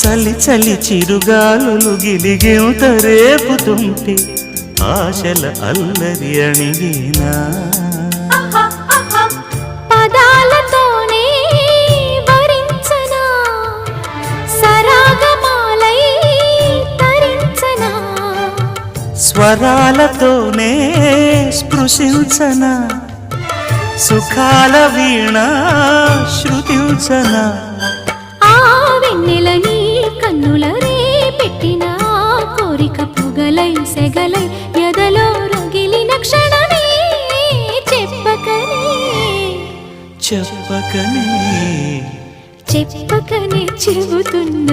చలి చలి చిరుగాలులు గిలిగింత రేపుతుంటే ఆశల అల్లరి అణివేనా పదాలతోనే వరించనా సరాగమాలై తరించనా స్వరాలతోనే స్పృశించనా సుఖాల వీణ శృతించనా ఆ వెన్నెల నీ కన్నుల రే పెట్టిన కోరిక పొగలై సెగలై ఎదలో రగిలిన క్షణమే చెప్పకనే చెప్పకనే చెప్పకనే చెబుతున్న